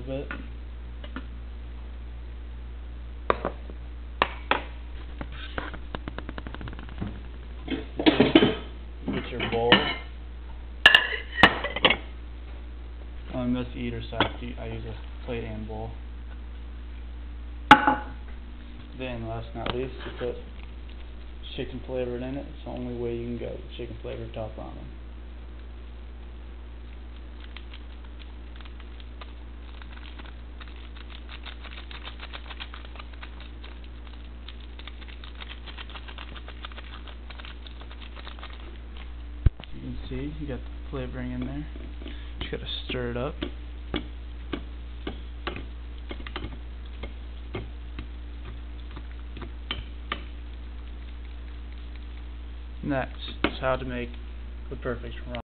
bit. Get your bowl. On this eater side, I use a plate and bowl. Then, last but not least, you put chicken flavored in it. It's the only way you can go, chicken flavored top ramen. You can see you got the flavoring in there. Just gotta stir it up. Next is how to make the perfect ramen.